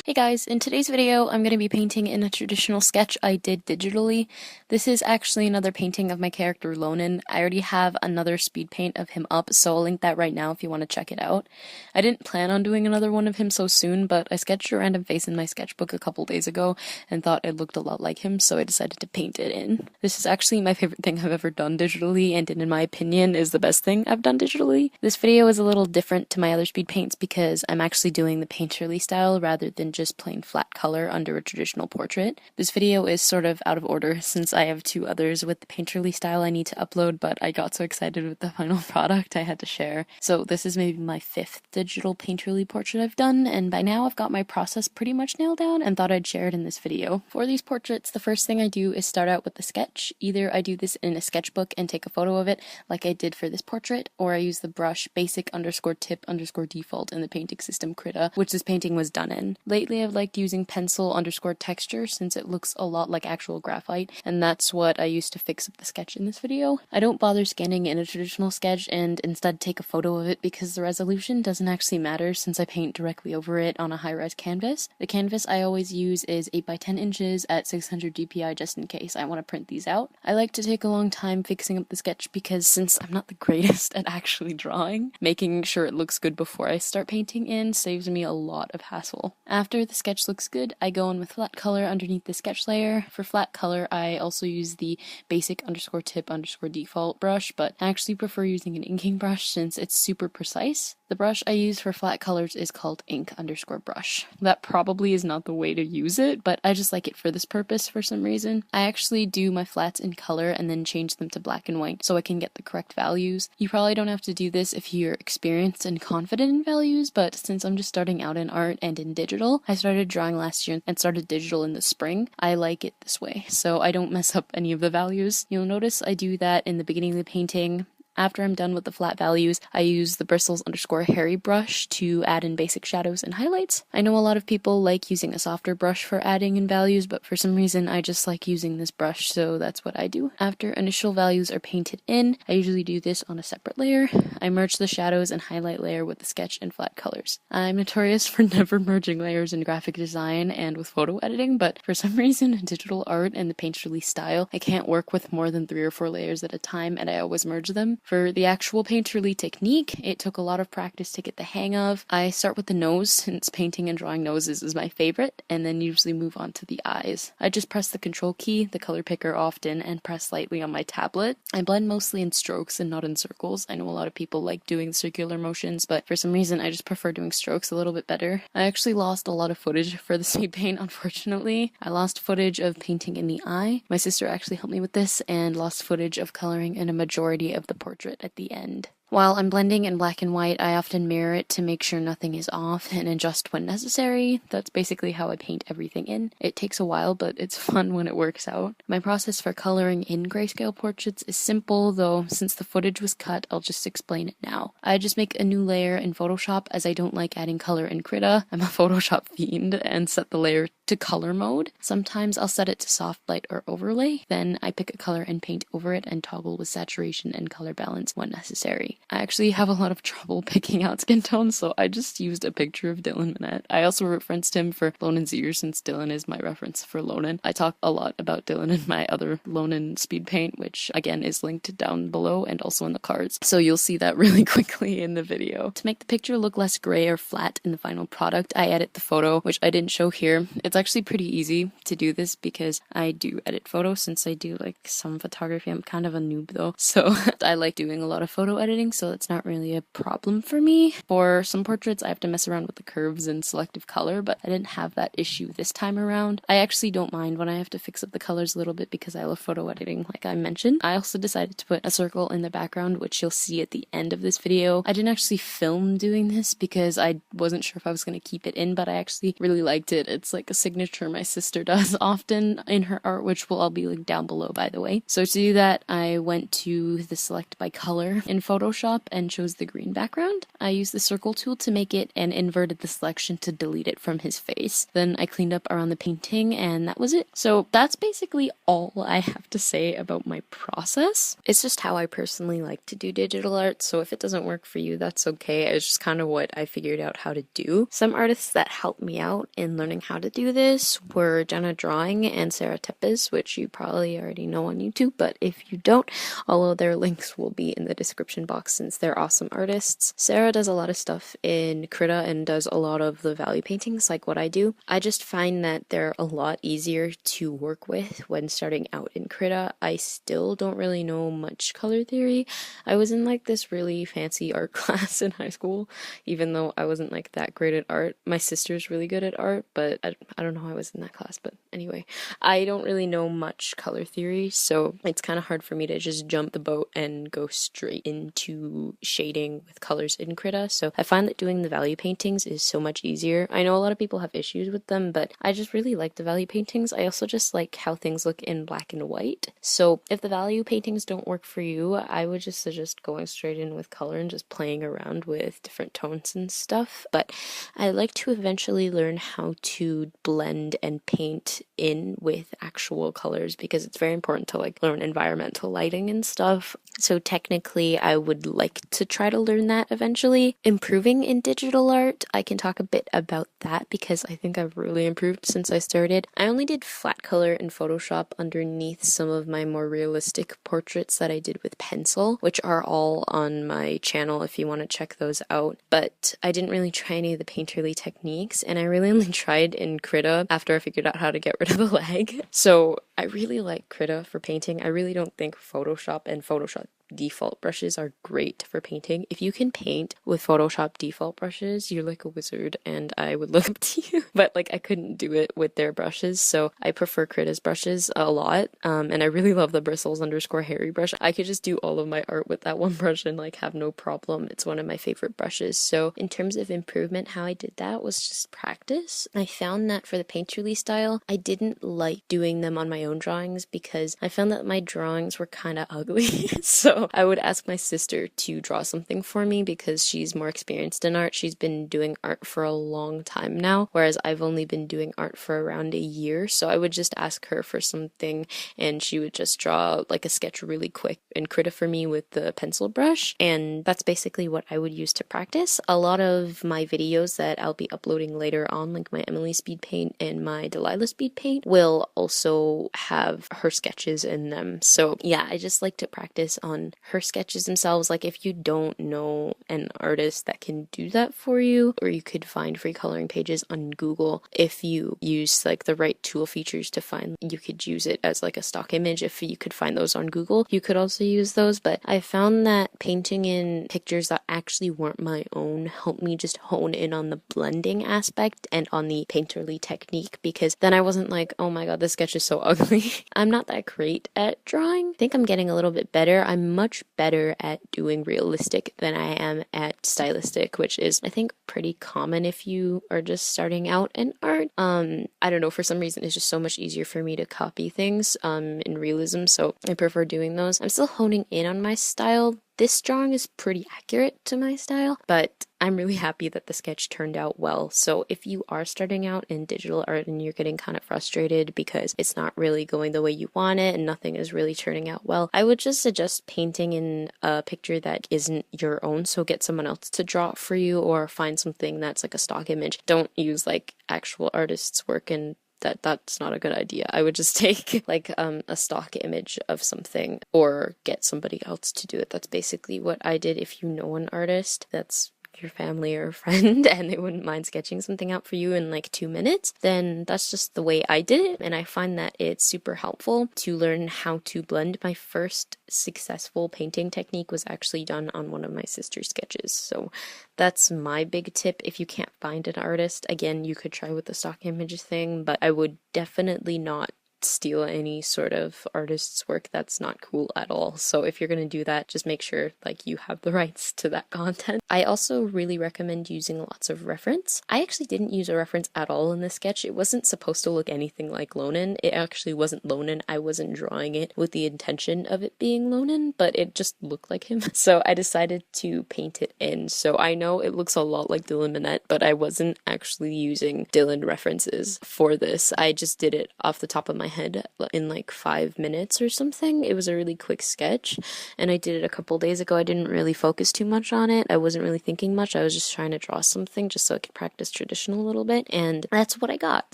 Hey guys, in today's video I'm going to be painting in a traditional sketch I did digitally. This is actually another painting of my character Lonan. I already have another speed paint of him up, so I'll link that right now if you want to check it out. I didn't plan on doing another one of him so soon, but I sketched a random face in my sketchbook a couple days ago and thought it looked a lot like him, so I decided to paint it in. This is actually my favorite thing I've ever done digitally, and in my opinion is the best thing I've done digitally. This video is a little different to my other speed paints because I'm actually doing the painterly style rather than just plain flat color under a traditional portrait. This video is sort of out of order since I have two others with the painterly style I need to upload, but I got so excited with the final product I had to share. So this is maybe my fifth digital painterly portrait I've done, and by now I've got my process pretty much nailed down and thought I'd share it in this video. For these portraits, the first thing I do is start out with the sketch. Either I do this in a sketchbook and take a photo of it like I did for this portrait, or I use the brush basic_tip_default in the painting system Krita, which this painting was done in. Lately I've liked using pencil_texture since it looks a lot like actual graphite, and that's what I used to fix up the sketch in this video. I don't bother scanning in a traditional sketch and instead take a photo of it because the resolution doesn't actually matter since I paint directly over it on a high-res canvas. The canvas I always use is 8x10 inches at 600 dpi just in case I want to print these out. I like to take a long time fixing up the sketch because since I'm not the greatest at actually drawing, making sure it looks good before I start painting in saves me a lot of hassle. After the sketch looks good, I go in with flat color underneath the sketch layer. For flat color, I also use the basic_tip_default brush, but I actually prefer using an inking brush since it's super precise. The brush I use for flat colors is called ink_brush. That probably is not the way to use it, but I just like it for this purpose for some reason. I actually do my flats in color and then change them to black and white so I can get the correct values. You probably don't have to do this if you're experienced and confident in values, but since I'm just starting out in art and in digital, I started drawing last year and started digital in the spring. I like it this way, so I don't mess up any of the values. You'll notice I do that in the beginning of the painting. After I'm done with the flat values, I use the bristles_hairy brush to add in basic shadows and highlights. I know a lot of people like using a softer brush for adding in values, but for some reason I just like using this brush, so that's what I do. After initial values are painted in, I usually do this on a separate layer. I merge the shadows and highlight layer with the sketch and flat colors. I'm notorious for never merging layers in graphic design and with photo editing, but for some reason in digital art and the painterly style, I can't work with more than 3 or 4 layers at a time, and I always merge them. For the actual painterly technique, it took a lot of practice to get the hang of. I start with the nose since painting and drawing noses is my favorite, and then usually move on to the eyes. I just press the control key, the color picker often, and press lightly on my tablet. I blend mostly in strokes and not in circles. I know a lot of people like doing circular motions, but for some reason I just prefer doing strokes a little bit better. I actually lost a lot of footage for the speed paint, unfortunately. I lost footage of painting in the eye. My sister actually helped me with this and lost footage of coloring in a majority of the portrait at the end. While I'm blending in black and white, I often mirror it to make sure nothing is off and adjust when necessary. That's basically how I paint everything in. It takes a while, but it's fun when it works out. My process for coloring in grayscale portraits is simple, though since the footage was cut, I'll just explain it now. I just make a new layer in Photoshop as I don't like adding color in Krita. I'm a Photoshop fiend, and set the layer to color mode. Sometimes I'll set it to soft light or overlay. Then I pick a color and paint over it and toggle with saturation and color balance when necessary. I actually have a lot of trouble picking out skin tones, so I just used a picture of Dylan Minette. I also referenced him for Lonan's ears since Dylan is my reference for Lonan. I talk a lot about Dylan in my other Lonan speed paint, which again is linked down below and also in the cards, so you'll see that really quickly in the video. To make the picture look less gray or flat in the final product, I edit the photo, which I didn't show here. It's actually pretty easy to do this because I do edit photos since I do like some photography. I'm kind of a noob though, so I like doing a lot of photo editing, so that's not really a problem for me. For some portraits, I have to mess around with the curves and selective color, but I didn't have that issue this time around. I actually don't mind when I have to fix up the colors a little bit because I love photo editing, like I mentioned. I also decided to put a circle in the background, which you'll see at the end of this video. I didn't actually film doing this because I wasn't sure if I was going to keep it in, but I actually really liked it. It's like a signature my sister does often in her art, which will all be linked down below, by the way. So to do that, I went to the select by color in Photoshop and chose the green background. I used the circle tool to make it and inverted the selection to delete it from his face. Then I cleaned up around the painting and that was it. So that's basically all I have to say about my process. It's just how I personally like to do digital art, so if it doesn't work for you, that's okay. It's just kind of what I figured out how to do. Some artists that helped me out in learning how to do this were Jenna Drawing and Sarah Tepes, which you probably already know on YouTube, but if you don't, all of their links will be in the description box since they're awesome artists. Sarah does a lot of stuff in Krita and does a lot of the value paintings like what I do. I just find that they're a lot easier to work with when starting out in Krita. I still don't really know much color theory. I was in like this really fancy art class in high school, even though I wasn't like that great at art. My sister's really good at art, but I don't know how I was in that class, but anyway, I don't really know much color theory, so it's kind of hard for me to just jump the boat and go straight into shading with colors in Krita. So I find that doing the value paintings is so much easier. I know a lot of people have issues with them, but I just really like the value paintings. I also just like how things look in black and white. So if the value paintings don't work for you, I would just suggest going straight in with color and just playing around with different tones and stuff. But I like to eventually learn how to blend and paint in with actual colors because it's very important to like learn environmental lighting and stuff. So technically I would like to try to learn that eventually. Improving in digital art, I can talk a bit about that because I think I've really improved since I started. I only did flat color in Photoshop underneath some of my more realistic portraits that I did with pencil, which are all on my channel if you want to check those out. But I didn't really try any of the painterly techniques, and I really only tried in Krita after I figured out how to get rid of the lag. So I really like Krita for painting. I really don't think Photoshop and Photoshop default brushes are great for painting. If you can paint with Photoshop default brushes, you're like a wizard and I would look up to you. But like I couldn't do it with their brushes, so I prefer Krita's brushes a lot. And I really love the bristles _ hairy brush. I could just do all of my art with that one brush and like have no problem. It's one of my favorite brushes. So in terms of improvement, how I did that was just practice. I found that for the painterly style, I didn't like doing them on my own drawings because I found that my drawings were kind of ugly. So I would ask my sister to draw something for me because she's more experienced in art. She's been doing art for a long time now, whereas I've only been doing art for around a year. So I would just ask her for something and she would just draw like a sketch really quick and Krita for me with the pencil brush. And that's basically what I would use to practice. A lot of my videos that I'll be uploading later on, like my Emily Speedpaint and my Delilah Speedpaint, will also have her sketches in them. So yeah, I just like to practice on her sketches themselves. Like if you don't know an artist that can do that for you, or you could find free coloring pages on Google. If you use like the right tool features to find, you could use it as like a stock image. If you could find those on Google, you could also use those. But I found that painting in pictures that actually weren't my own helped me just hone in on the blending aspect and on the painterly technique, because then I wasn't like, oh my god, this sketch is so ugly. I'm not that great at drawing. I think I'm getting a little bit better. I'm much better at doing realistic than I am at stylistic, which is I think pretty common if you are just starting out in art. I don't know, for some reason it's just so much easier for me to copy things in realism, so I prefer doing those. I'm still honing in on my style. This drawing is pretty accurate to my style, but I'm really happy that the sketch turned out well. So if you are starting out in digital art and you're getting kind of frustrated because it's not really going the way you want it and nothing is really turning out well, I would just suggest painting in a picture that isn't your own. So get someone else to draw it for you or find something that's like a stock image. Don't use like actual artists' work and that's not a good idea. I would just take like a stock image of something or get somebody else to do it. That's basically what I did. If you know an artist that's your family or friend and they wouldn't mind sketching something out for you in like 2 minutes, then that's just the way I did it. And I find that it's super helpful to learn how to blend. My first successful painting technique was actually done on one of my sister's sketches. So that's my big tip. If you can't find an artist, again, you could try with the stock image thing, but I would definitely not steal any sort of artist's work. That's not cool at all. So if you're gonna do that, just make sure like you have the rights to that content. I also really recommend using lots of reference. I actually didn't use a reference at all in this sketch. It wasn't supposed to look anything like Lonan. It actually wasn't Lonan. I wasn't drawing it with the intention of it being Lonan, but it just looked like him. So I decided to paint it in. So I know it looks a lot like Dylan Minnette, but I wasn't actually using Dylan references for this. I just did it off the top of my head in like 5 minutes or something. It was a really quick sketch, and I did it a couple days ago. I didn't really focus too much on it. I wasn't really thinking much. I was just trying to draw something just so I could practice traditional a little bit, and that's what I got.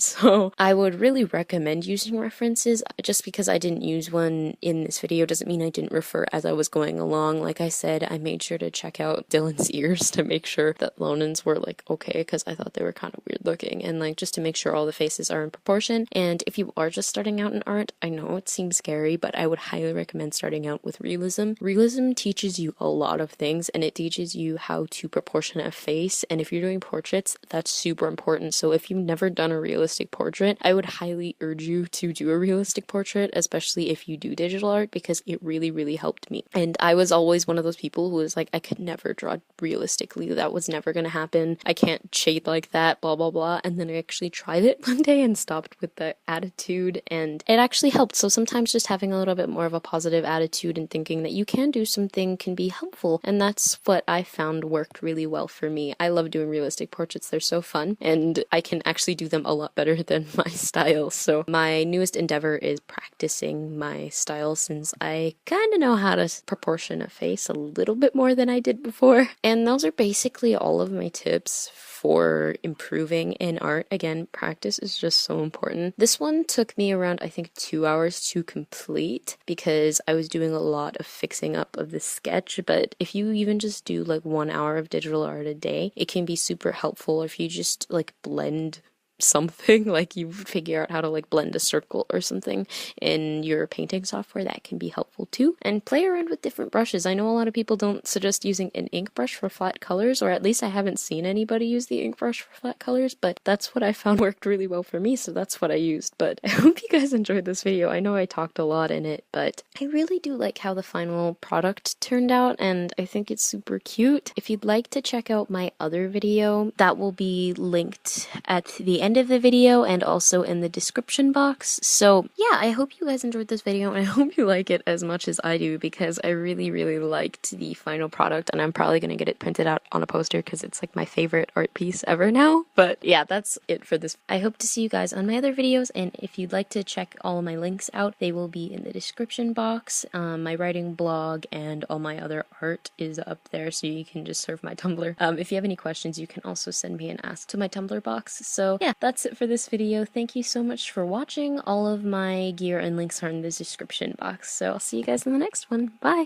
So I would really recommend using references. Just because I didn't use one in this video doesn't mean I didn't refer as I was going along. Like I said, I made sure to check out Dylan's ears to make sure that Lonan's were like okay, because I thought they were kind of weird looking, and like just to make sure all the faces are in proportion. And if you are just starting out in art, I know it seems scary, but I would highly recommend starting out with realism. Realism teaches you a lot of things, and it teaches you how to proportion a face, and if you're doing portraits, that's super important. So if you've never done a realistic portrait, I would highly urge you to do a realistic portrait, especially if you do digital art, because it really helped me. And I was always one of those people who was like, I could never draw realistically, that was never gonna happen, I can't shade like that, blah blah blah. And then I actually tried it one day and stopped with the attitude, and it actually helped. So sometimes just having a little bit more of a positive attitude and thinking that you can do something can be helpful, and that's what I found worked really well for me. I love doing realistic portraits, they're so fun, and I can actually do them a lot better than my style. So my newest endeavor is practicing my style, since I kind of know how to proportion a face a little bit more than I did before. And those are basically all of my tips for improving in art. Again, practice is just so important. This one took me around, I think, 2 hours to complete because I was doing a lot of fixing up of the sketch. But if you even just do like 1 hour of digital art a day, it can be super helpful. If you just like blend something, like you figure out how to like blend a circle or something in your painting software, that can be helpful too. And play around with different brushes. I know a lot of people don't suggest using an ink brush for flat colors, or at least I haven't seen anybody use the ink brush for flat colors, but that's what I found worked really well for me, so that's what I used. But I hope you guys enjoyed this video. I know I talked a lot in it, but I really do like how the final product turned out, and I think it's super cute. If you'd like to check out my other video, that will be linked at the end of the video and also in the description box. So yeah, I hope you guys enjoyed this video, and I hope you like it as much as I do, because I really liked the final product, and I'm probably gonna get it printed out on a poster because it's like my favorite art piece ever now. But yeah, that's it for this. I hope to see you guys on my other videos, and if you'd like to check all of my links out, they will be in the description box. My writing blog and all my other art is up there, so you can just surf my Tumblr. If you have any questions, you can also send me an ask to my Tumblr box. So yeah, that's it for this video. Thank you so much for watching. All of my gear and links are in the description box, so I'll see you guys in the next one. Bye!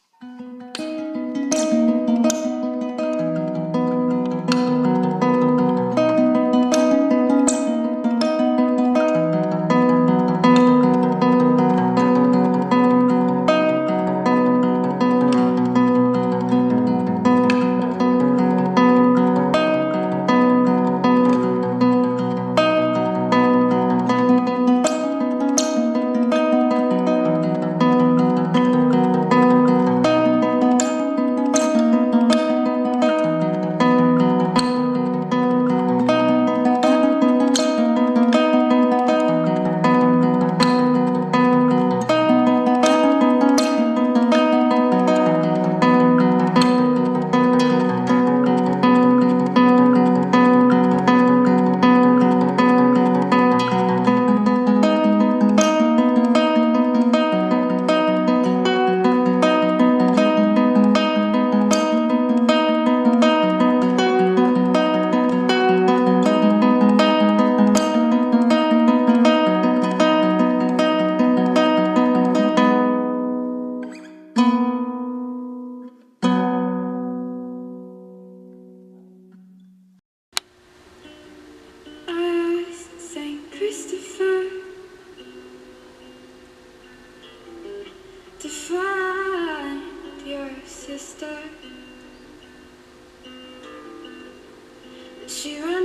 To find your sister, she ran